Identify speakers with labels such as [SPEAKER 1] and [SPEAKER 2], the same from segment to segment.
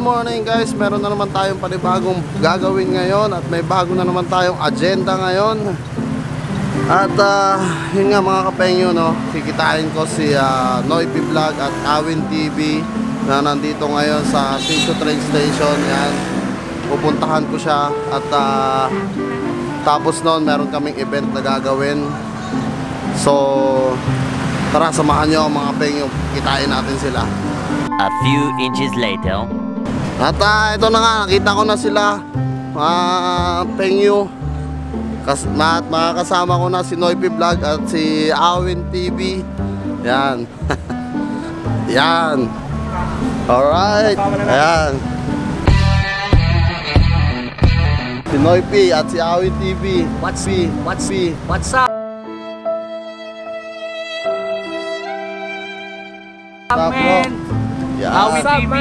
[SPEAKER 1] morning guys, meron na naman tayong panibagong gagawin ngayon at may bago na naman tayong agenda ngayon. At yun nga mga kapengyo, no, kikitain ko si Noypi Vlog at Awin TV na nandito ngayon sa Sincho train station. Yan, pupuntahan ko siya at tapos noon meron kaming event na gagawin. So tara, samahan nyo mga kapengyo, kitain natin sila.
[SPEAKER 2] A few inches later.
[SPEAKER 1] At ito na nga, nakita ko na sila Pengyo. Makakasama ko na si Noypi Vlog at si Awin TV. Yan. Yan. Alright. Ayan. Si Noypi at si Awin TV.
[SPEAKER 2] What's up? Man.
[SPEAKER 1] Yeah.
[SPEAKER 2] Awin TV.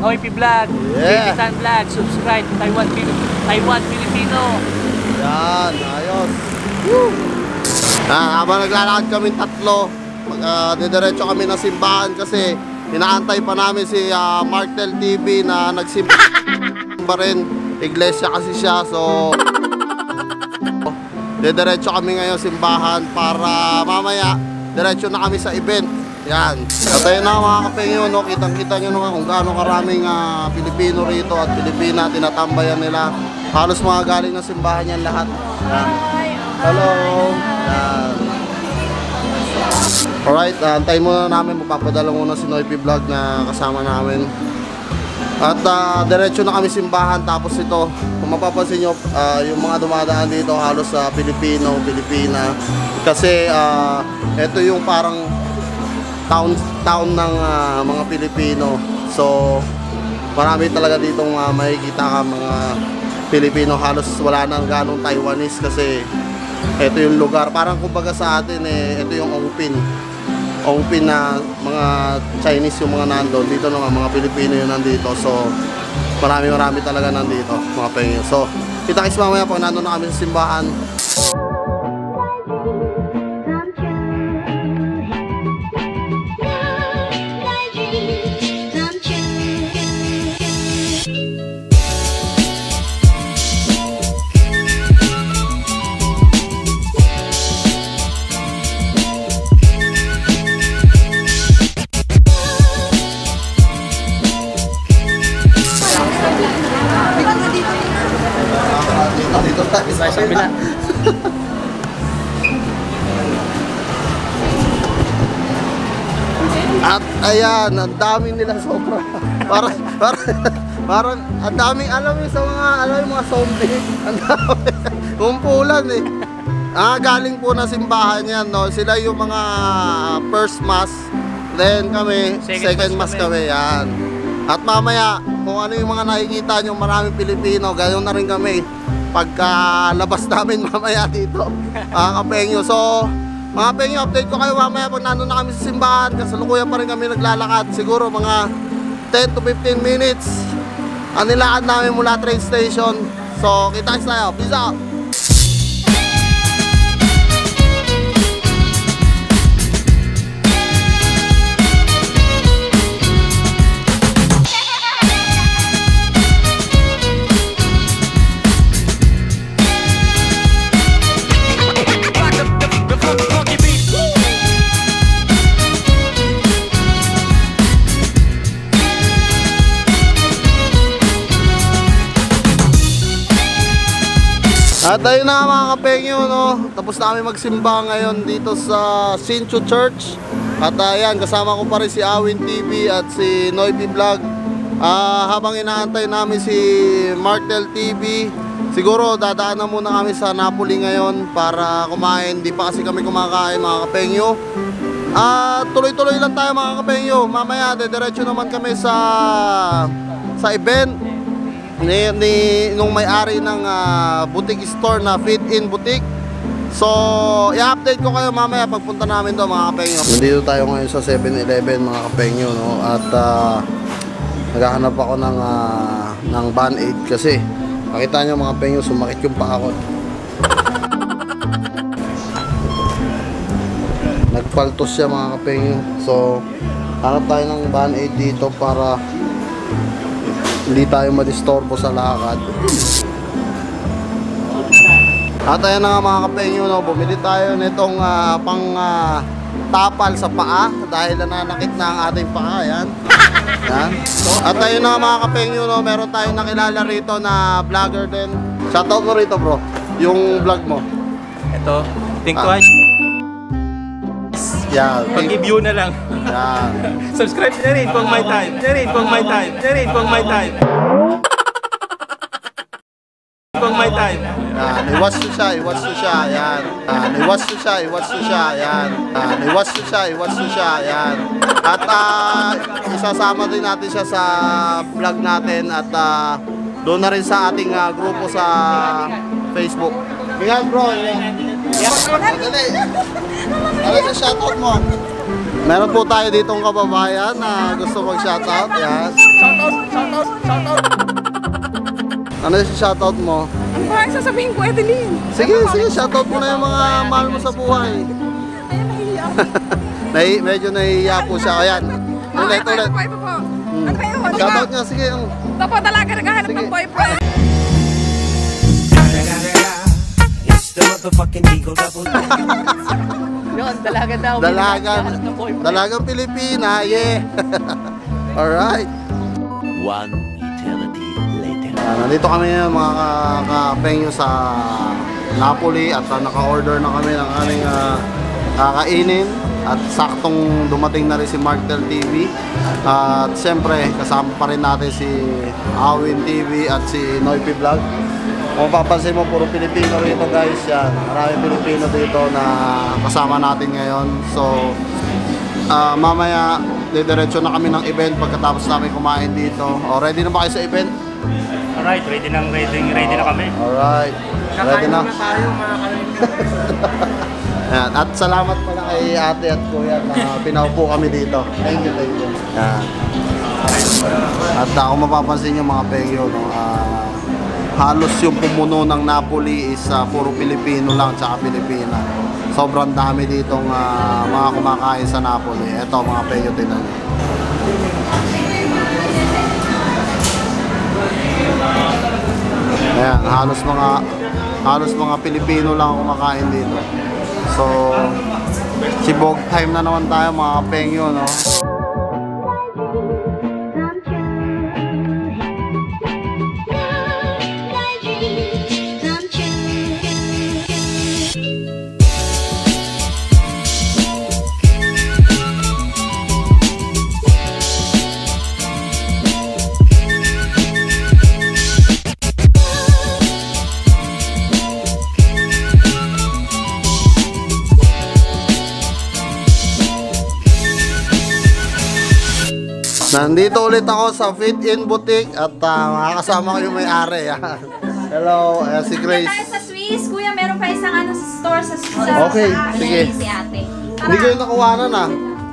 [SPEAKER 2] Noypi Vlog.
[SPEAKER 1] Yeah.
[SPEAKER 2] Bibitan Vlog. Subscribe. Taiwan Filipino.
[SPEAKER 1] Yan. Ayos. Woo. Habang naglalakad kami tatlo, didiretso kami ng simbahan kasi inaantay pa namin si Martel TV na nagsimba rin. Iglesia kasi siya. So didiretso kami ngayon simbahan para mamaya diretso na kami sa event. Yan. At ayun na mga kapengyo, no, kitang-kita nyo naman kung gaano karaming Pilipino rito at Pilipina, tinatambayan nila. Halos mga galing ng simbahan yan lahat. Yan. Hello. Yan. Alright, antayin muna namin, magpapadala muna si Noypi Vlog na kasama namin. At diretso na kami simbahan. Tapos ito, kung mapapansin nyo, yung mga dumadaan dito halos Pilipino, Pilipina. Kasi ito yung parang town ng mga Pilipino. So marami talaga ditong makikita ka mga Pilipino. Halos wala nang ganong Taiwanese kasi ito yung lugar. Parang kumbaga sa atin ito yung Ongpin na mga Chinese yung mga nandun. Dito naman mga Pilipino yung nandito. So marami talaga nandito mga pengyo. So kita-kits mamaya pag nandun na kami sa simbahan. At ayan, ang dami nila sobra. Parang ang daming, alam mo sa mga zombie. Ang dami. Kumpulan galing po na simbahan yan, no. Sila yung mga first mass. Then kami, second mass kami. Yan. At mamaya, kung ano yung mga nakikita nyo, maraming Pilipino, gayon na rin kami pagkalabas namin mamaya dito. Kapengyo. So mga pengyo, update ko kayo mamaya pag nandun na kami sa simbahan. Kasalukuyan pa rin kami naglalakad. Siguro mga 10 to 15 minutes ang nilakad namin mula train station. So kita-kits tayo. Peace out. At ayun na mga kapengyo, no, tapos na kami magsimba ngayon dito sa Sincho Church. At ayan, kasama ko pa rin si Awin TV at si Noypi Vlog. Habang inaantay namin si Martel TV, siguro dadaan na muna kami sa Napoli ngayon para kumain. Di pa kasi kami kumakain mga kapengyo. Tuloy-tuloy lang tayo mga kapengyo. Mamaya diretso naman kami sa event nung may-ari ng boutique store na Fit-In Boutique. So i-update ko kayo mamaya pagpunta namin doon mga kapengyo. Nandito tayo ngayon sa 7-Eleven mga kapengyo, no? At naghahanap ako ng Band-Aid kasi makita nyo mga kapengyo, sumakit yung paa ko. Nagpaltos siya mga kapengyo. So Hanap tayo ng band-aid dito para hindi tayo madistorbo sa lakad. At ayan na nga mga kapengyo, no? Bumili tayo nitong tapal sa paa dahil nananakit na ang ating paa. Yan. Yan. At ayun na nga mga kapengyo, no? Meron tayong nakilala rito na vlogger din. Shoutout mo rito bro, yung vlog mo.
[SPEAKER 3] Ito, think twice.
[SPEAKER 1] Yan.
[SPEAKER 3] Pag-view na lang.
[SPEAKER 1] Yan.
[SPEAKER 3] Subscribe na rin kung may time. Na rin kung may time. Na rin kung may time. Kung may time.
[SPEAKER 1] Yan. Iwas nyo siya, iwas nyo siya. Yan. Yan. Iwas nyo siya, iwas nyo siya. Yan. Yan. Iwas nyo siya, iwas nyo siya. Yan. At isasama din natin siya sa vlog natin at doon na rin sa ating grupo sa Facebook. Ingat bro. Dali. Ano sa shoutout mo? Meron po tayo ditong kababayan na gusto mag-shoutout. Yan. Shoutout. Ano yung shoutout mo?
[SPEAKER 4] Ano ba ang sasabihin ko, Edeline?
[SPEAKER 1] Sige, shoutout mo na yung mga mahal mo sa buhay.
[SPEAKER 4] Ayun, nahihiya ako.
[SPEAKER 1] Medyo nahihiya po siya. Ayan. Ulit.
[SPEAKER 4] Ito po. Ano ba yun?
[SPEAKER 1] Shoutout niya, sige.
[SPEAKER 4] Ito po, dalaga naghahanap
[SPEAKER 1] Sige.
[SPEAKER 4] ng boyfriend.
[SPEAKER 5] It's the motherfucking Eagle Double.
[SPEAKER 2] Yun, dalaga daw.
[SPEAKER 1] Dalagang Pilipina, yeah. Alright.
[SPEAKER 5] One eternity later.
[SPEAKER 1] Nandito kami ngayon mga kapengyo sa Napoli at naka-order na kami ng aming kakainin. At saktong dumating na rin si Martel TV. At siyempre, kasama pa rin natin si Awin TV at si Noypi Vlog. Kung papansin mo, puro Pilipino rito guys. Yan. Maraming Pilipino dito na kasama natin ngayon. So, mamaya, didiretso na kami ng event pagkatapos namin kumain dito. O, ready na ba kayo sa event?
[SPEAKER 3] Alright, ready na kami.
[SPEAKER 1] Alright. Ready na. Yan. At salamat pala kay ate at kuya na pinaupo kami dito. Thank you. Yan. At kung mapapansin nyo mga pengyo, no, halos yung pumuno ng Napoli is puro Pilipino lang tsaka Pilipina. Sobrang dami ditong mga kumakain sa Napoli. Eto mga pengyo, tingnan nyo. Ayan, halos mga Pilipino lang kumakain dito. So, sibog time na naman tayo mga kapengyo, no? Nandito ulit ako sa Fit In Boutique at makakasama ko yung may-ari. Hello, si Grace.
[SPEAKER 6] Tayo sa Swiss, kuya, meron pa isang store sa
[SPEAKER 1] Okay, sige.
[SPEAKER 6] Si ate.
[SPEAKER 1] Hindi ko yung nakuhanan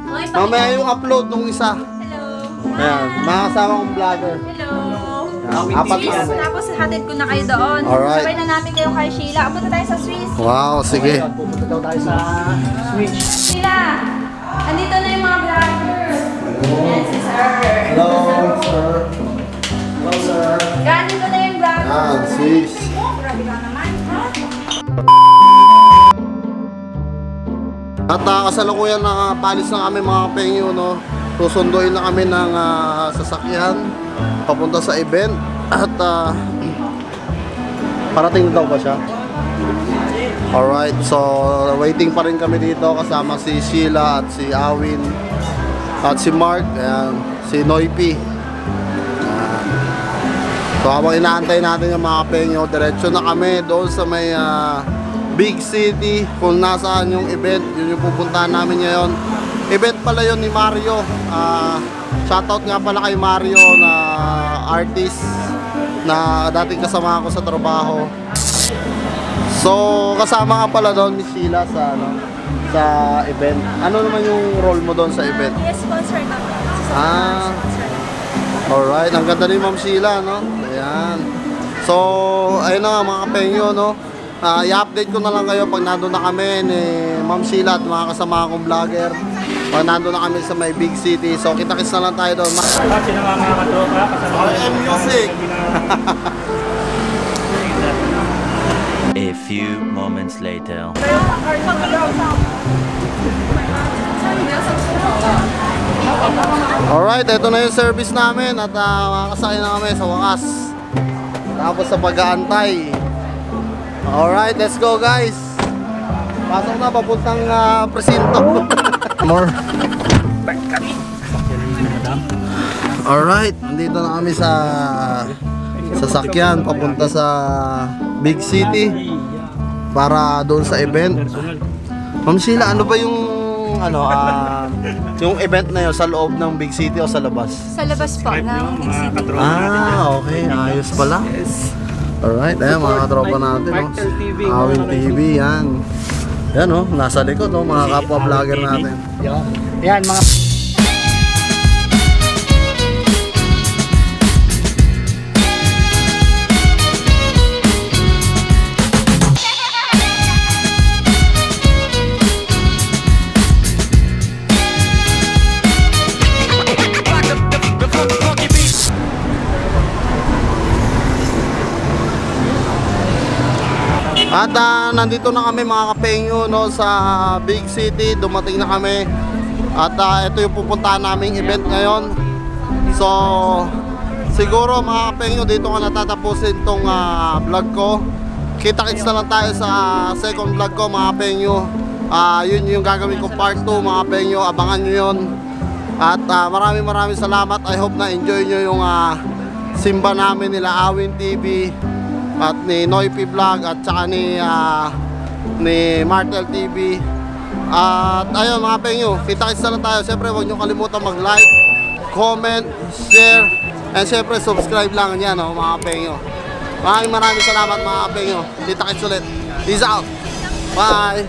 [SPEAKER 6] Okay,
[SPEAKER 1] Mamaya yung upload nung isa.
[SPEAKER 6] Hello.
[SPEAKER 1] Ayan, makakasama kong vlogger.
[SPEAKER 6] Hello.
[SPEAKER 1] Apat na
[SPEAKER 6] Swiss,
[SPEAKER 1] kami.
[SPEAKER 6] tapos hatid ko na kayo doon.
[SPEAKER 1] Alright.
[SPEAKER 6] Sabay na natin kayo kay Sheila. Punta tayo sa Swiss.
[SPEAKER 1] Wow, sige.
[SPEAKER 3] Pupunta daw tayo sa Switch.
[SPEAKER 6] Sheila, andito na yung mga vlogger. Yan si Sir.
[SPEAKER 1] Hello, sir. Hello, sir.
[SPEAKER 6] Ganito na yung vlogger.
[SPEAKER 1] Yan, sis.
[SPEAKER 6] Oh, grabe ka naman, ha?
[SPEAKER 1] At kasalukuyan na palis na kami mga kapengyo, no? Susunduin na kami ng sasakyan papunta sa event. At parating daw ba siya? Alright, so waiting pa rin kami dito kasama si Sheila at si Awin at si Mark, ayan, si Noypi. So habang inaantay natin yung mga kapengyo, diretso na kami doon sa may big city kung nasaan yung event. Yun yung pupuntahan namin ngayon. Event pala yun ni Mario. Shoutout nga pala kay Mario na artist na dating kasama ko sa trabaho. So kasama nga pala doon ni Sheila sa sa event. Ano naman yung role mo doon sa event?
[SPEAKER 6] Yes, sponsor na.
[SPEAKER 1] Alright, ang ganda ni Ma'am Sheila, no? Ayan. So, ayun na nga mga kapengyo, no? I-update ko na lang kayo pag nandun na kami ni Ma'am Sheila at mga kasama kong vlogger. pag nandun na kami sa may big city. So kita-kits na lang tayo doon. RM Music!
[SPEAKER 5] A few moments later.
[SPEAKER 1] Alright, ito na yung service namin at makakasakay na kami sa wakas. Tapos sa pag-aantay. Alright, let's go guys. Pasok na, papuntang presinto. More. Alright, nandito na kami sa sasakyan papunta sa big city para doon sa event. Ma'am Sheila, ano ba yung yung event na yun sa loob ng big city o sa labas?
[SPEAKER 6] Sa labas po ng Big City.
[SPEAKER 1] Okay, ayos pala. Alright, ayan mga katropa natin, no? Awin TV, yan. Yan, no? Nasa likod, no? Mga kapwa vlogger natin.
[SPEAKER 2] Yan, mga...
[SPEAKER 1] At nandito na kami mga kapengyo, no, sa big city. Dumating na kami. At ito yung pupuntahan naming event ngayon. So siguro mga kapengyo, dito ko natatapusin tong vlog ko. Kita-kits na lang tayo sa second vlog ko mga kapengyo. Yun yung gagawin ko part 2 mga kapengyo. Abangan nyo yun. At maraming salamat. I hope na enjoy nyo yung simba namin nila Awin TV at ni Noypi Vlog at saka ni Martel TV. At ayun mga pengyo, kita-kits na lang tayo. Siyempre huwag nyo kalimutan mag-like, comment, share, and siyempre subscribe lang yan, oh, mga pengyo. Maraming salamat mga pengyo. Kita-kits ulit. Peace out. Bye.